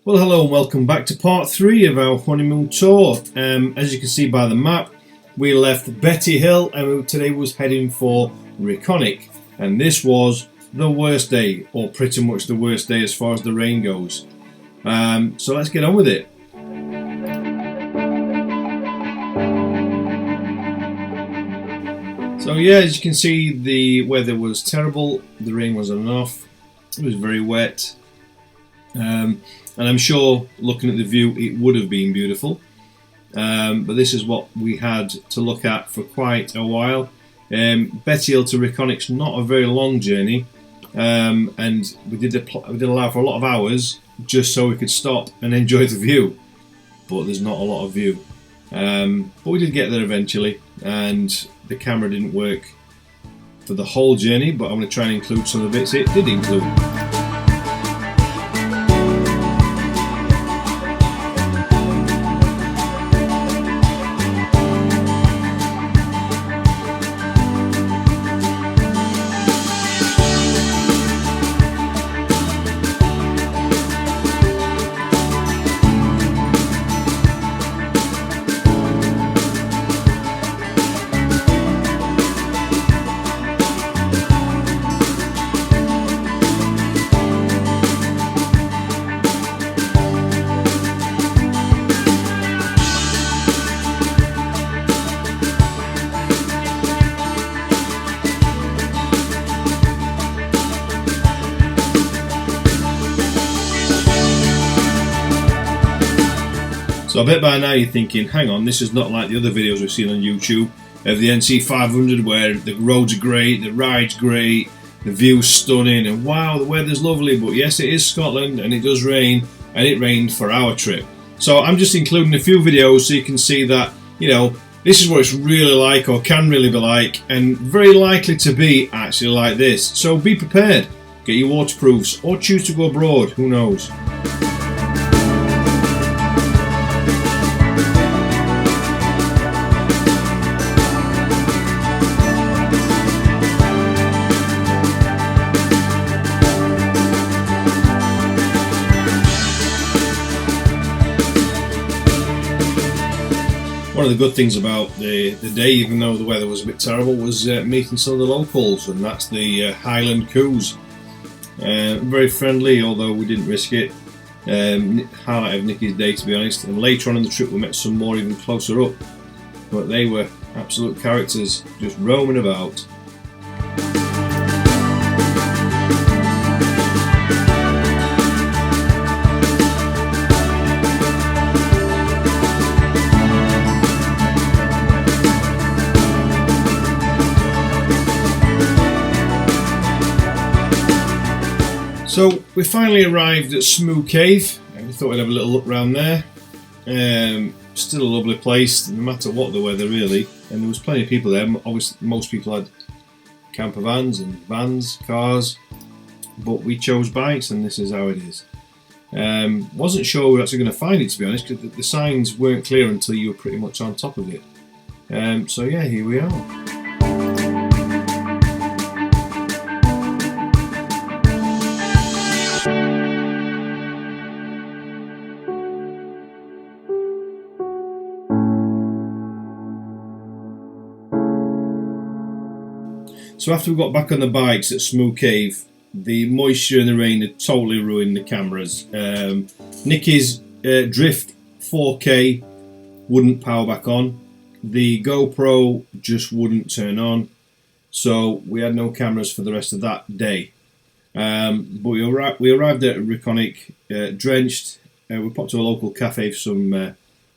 Well, hello and welcome back to part 3 of our honeymoon tour. As you can see by the map, we left Betty Hill and today was heading for Rhiconich, and this was the worst day, or pretty much the worst day as far as the rain goes. So let's get on with it. So yeah, as you can see, the weather was terrible, the rain was on and off, it was very wet. And I'm sure, looking at the view, it would have been beautiful. But this is what we had to look at for quite a while. Betty Hill to Rhiconich's not a very long journey, and we did allow for a lot of hours just so we could stop and enjoy the view. But there's not a lot of view. But we did get there eventually, and the camera didn't work for the whole journey. But I'm going to try and include some of the bits it did include. So I bet by now you're thinking, hang on, this is not like the other videos we've seen on YouTube of the NC500 where the roads are great, the ride's great, the view's stunning, and wow, the weather's lovely. But yes, it is Scotland and it does rain, and it rained for our trip. So I'm just including a few videos so you can see that, you know, this is what it's really like, or can really be like, and very likely to be actually like this. So be prepared, get your waterproofs, or choose to go abroad, who knows. One of the good things about the day, even though the weather was a bit terrible, was meeting some of the locals, and that's the Highland Coos. Very friendly, although we didn't risk it. Highlight of Nicky's day, to be honest. And later on in the trip we met some more even closer up, but they were absolute characters, just roaming about. So we finally arrived at Smoo Cave, and we thought we'd have a little look around there. Still a lovely place, no matter what the weather really, and there was plenty of people there. Obviously most people had camper vans and vans, cars, but we chose bikes, and this is how it is. Wasn't sure we were actually going to find it, to be honest, because the signs weren't clear until you were pretty much on top of it. So yeah, here we are. So after we got back on the bikes at Smoo Cave, the moisture and the rain had totally ruined the cameras. Nicky's Drift 4K wouldn't power back on. The GoPro just wouldn't turn on. So we had no cameras for the rest of that day. But we arrived at Rhiconich, drenched. We popped to a local cafe for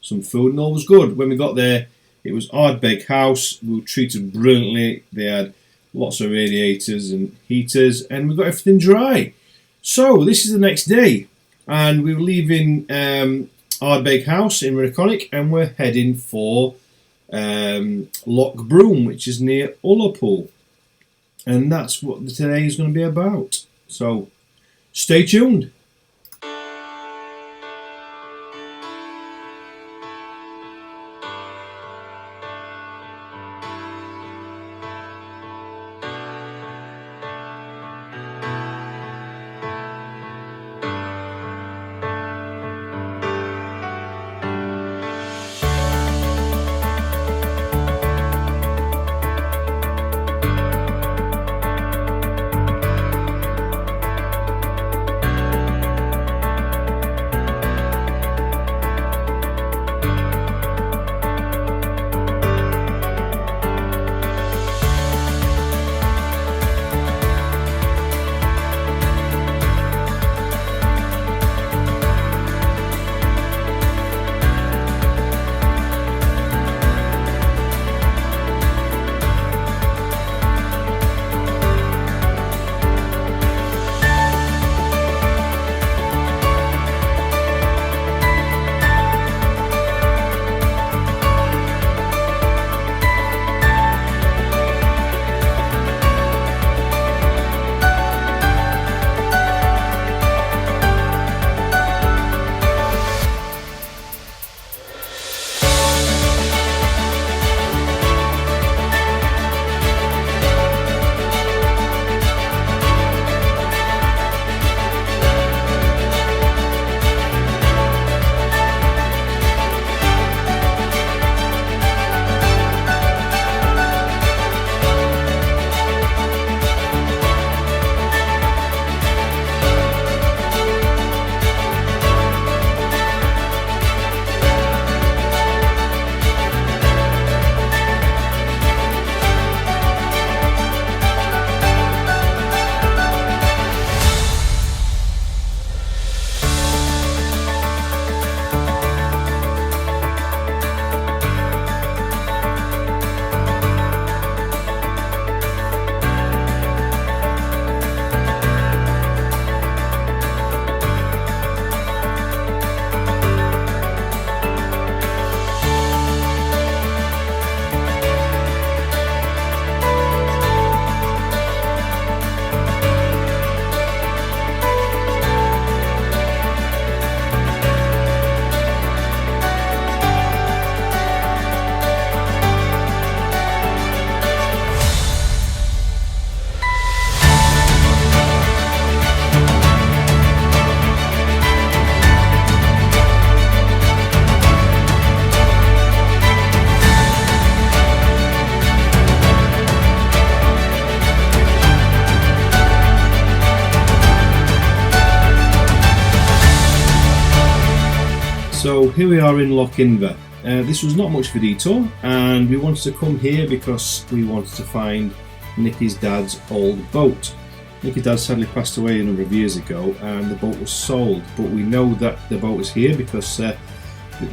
some food, and all was good. When we got there, it was Ardbeg House. We were treated brilliantly. They had lots of radiators and heaters, and we got everything dry. So this is the next day, and we're leaving Ardbeg House in Rhiconich, and we're heading for Lochbroom, which is near Ullapool, and that's what today is going to be about. So stay tuned. So here we are in Lochbroom. This was not much of a detour, and we wanted to come here because we wanted to find Nicky's dad's old boat. Nicky's dad sadly passed away a number of years ago, and the boat was sold, but we know that the boat is here because the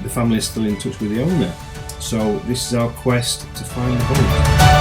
family is still in touch with the owner. So this is our quest to find the boat.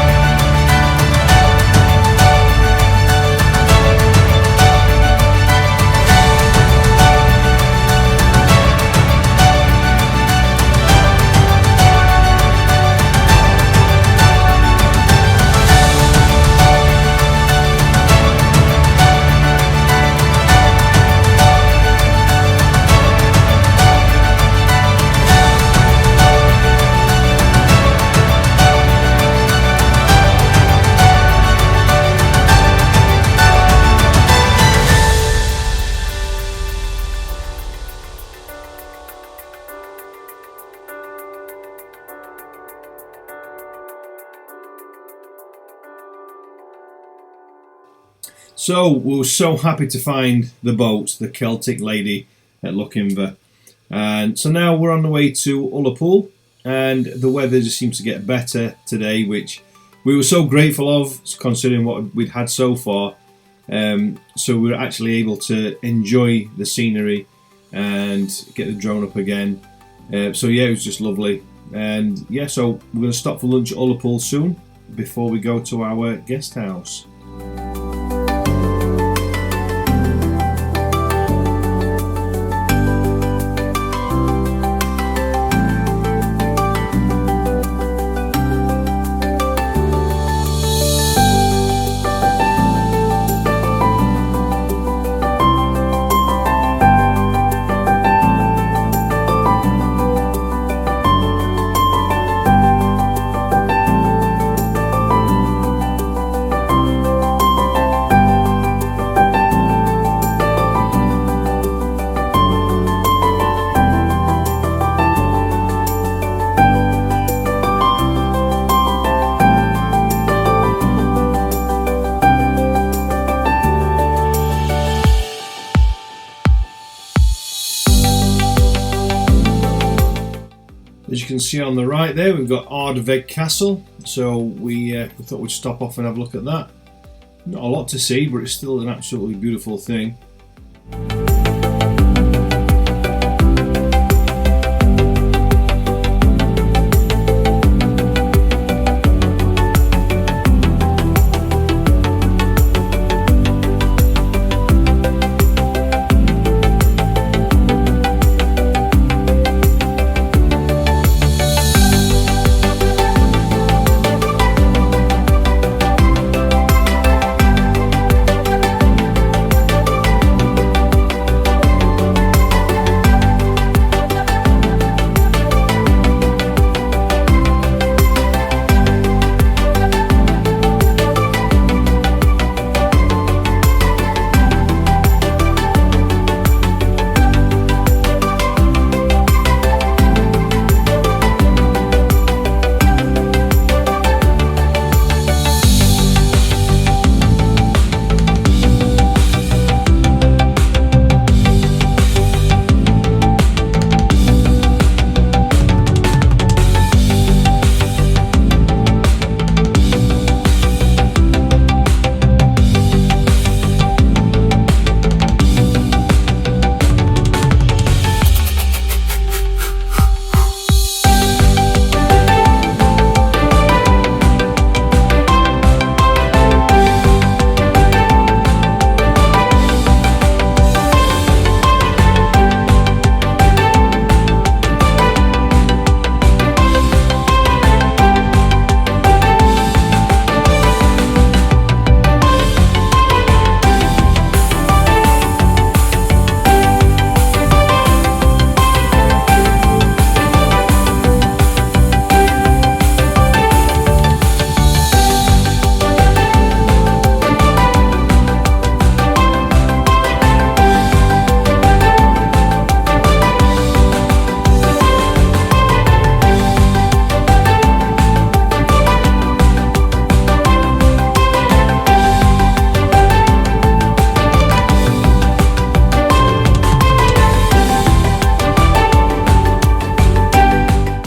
So we were so happy to find the boat, the Celtic Lady at Lochbroom, and so now we're on the way to Ullapool, and the weather just seems to get better today, which we were so grateful of considering what we'd had so far. So we were actually able to enjoy the scenery and get the drone up again. So yeah, it was just lovely, and yeah, so we're going to stop for lunch at Ullapool soon before we go to our guest house. As you can see on the right there, we've got Ardveg Castle, so we thought we'd stop off and have a look at that. Not a lot to see, but it's still an absolutely beautiful thing.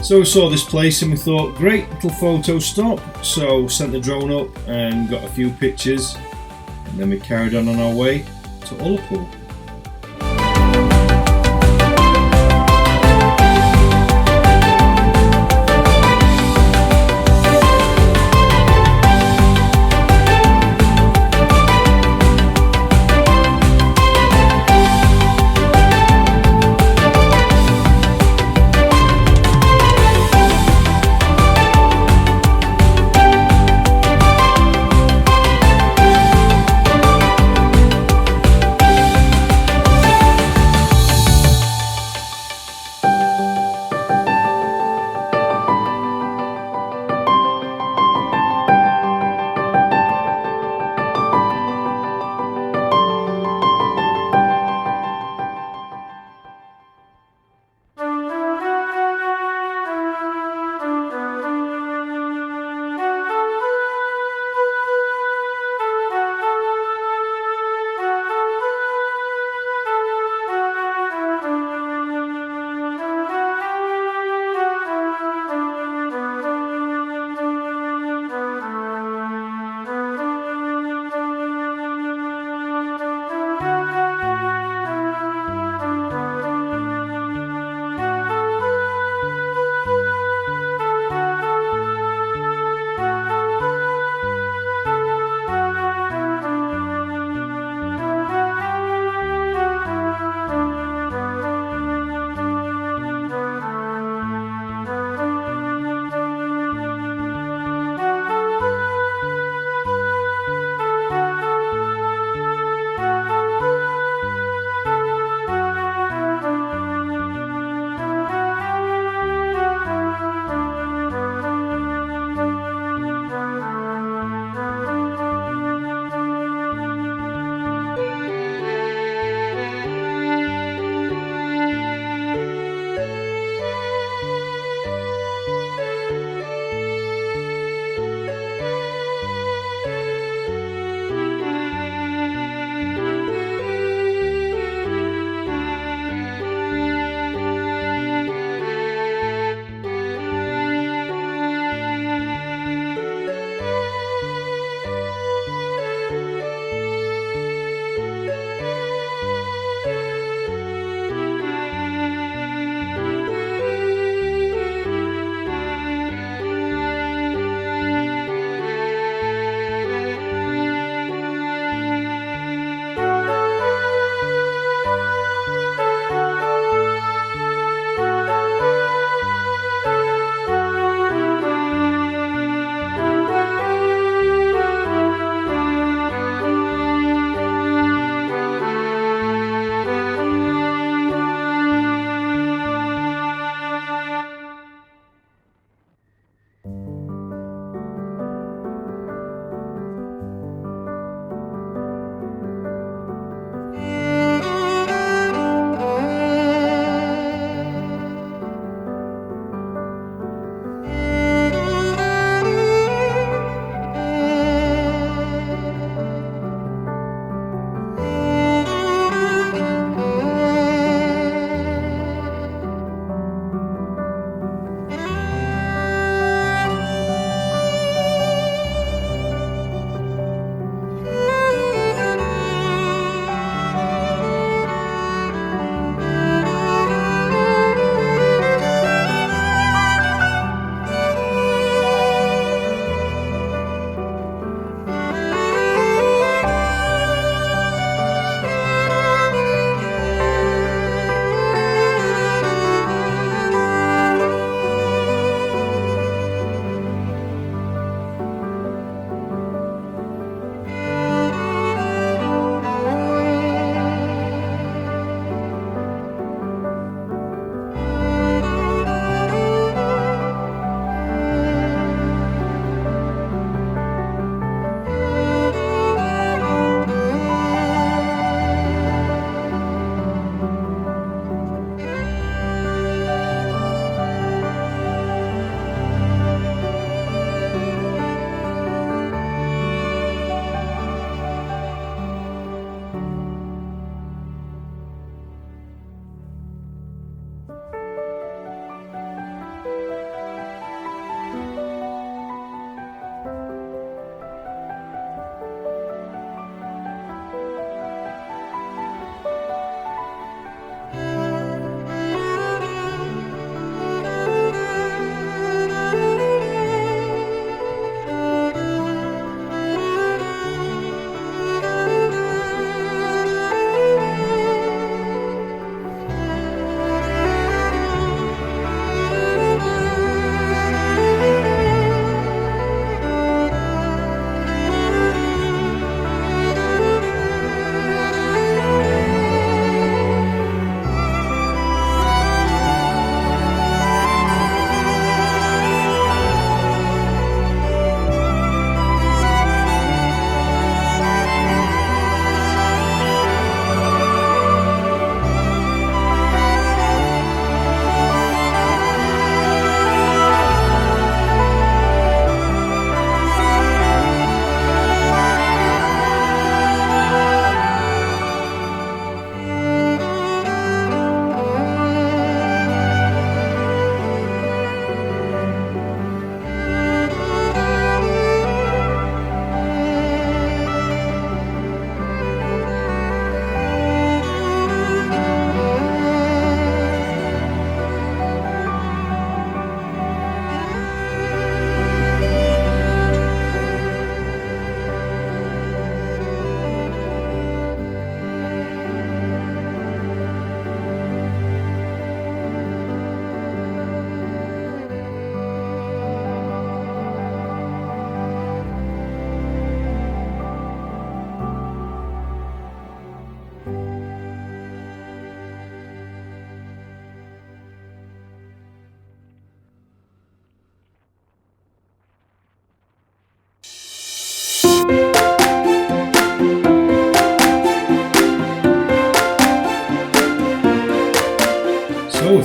So we saw this place and we thought, great little photo stop. So sent the drone up and got a few pictures, and then we carried on our way to Ullapool.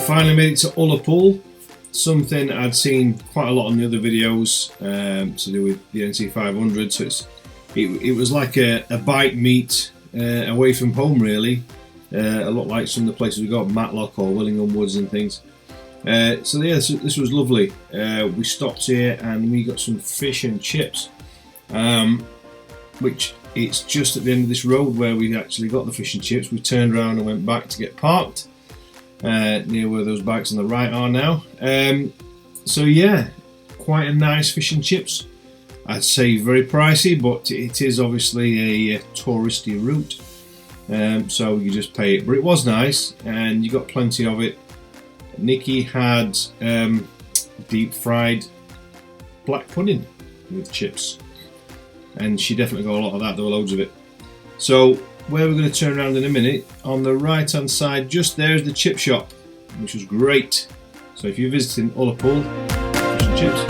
finally made it to Ullapool, something I'd seen quite a lot on the other videos to do with the NC500. So it was like a bike meet away from home, really. A lot like some of the places we got, Matlock or Willingham Woods and things. So yeah, this was lovely. We stopped here and we got some fish and chips, which it's just at the end of this road where we actually got the fish and chips. We turned around and went back to get parked near where those bikes on the right are now. So yeah, quite a nice fish and chips. I'd say very pricey, but it is obviously a touristy route, so you just pay it. But it was nice and you got plenty of it. Nikki had deep fried black pudding with chips, and she definitely got a lot of that. There were loads of it. So where we're going to turn around in a minute, on the right hand side just there is the chip shop, which was great. So if you're visiting Ullapool, fish and chips.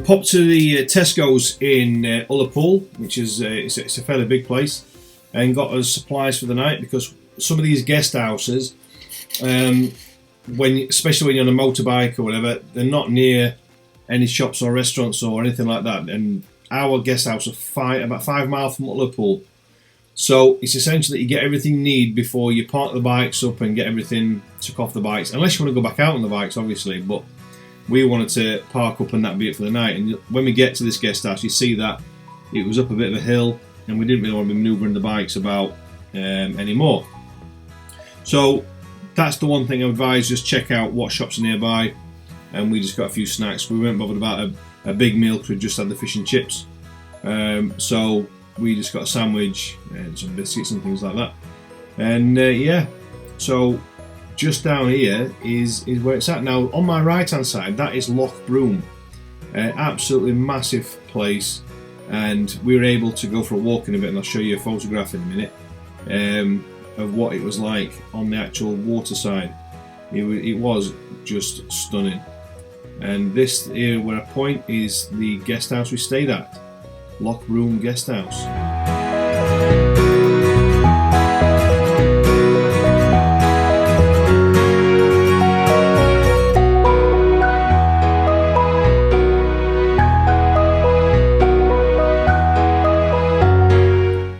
Popped to the Tesco's in Ullapool, which is it's a fairly big place, and got us supplies for the night, because some of these guest houses, especially when you're on a motorbike or whatever, they're not near any shops or restaurants or anything like that. And our guest house is about 5 miles from Ullapool, so it's essential that you get everything you need before you park the bikes up and get everything took off the bikes, unless you want to go back out on the bikes, obviously. But we wanted to park up and that be it for the night. And when we get to this guest house, you see that it was up a bit of a hill and we didn't really want to be manoeuvring the bikes about anymore. So that's the one thing I advise, just check out what shops are nearby. And we just got a few snacks. We weren't bothered about a big meal because we just had the fish and chips. So we just got a sandwich and some biscuits and things like that. And yeah, so just down here is where it's at. Now on my right hand side, that is Lochbroom, absolutely massive place, and we were able to go for a walk in a bit, and I'll show you a photograph in a minute of what it was like on the actual water side. It was just stunning. And this here where I point is the guest house we stayed at, Lochbroom Guest House.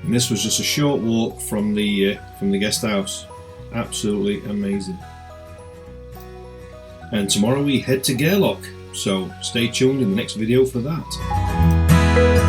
This was just a short walk from the guest house. Absolutely amazing. And tomorrow we head to Gairloch, so stay tuned in the next video for that.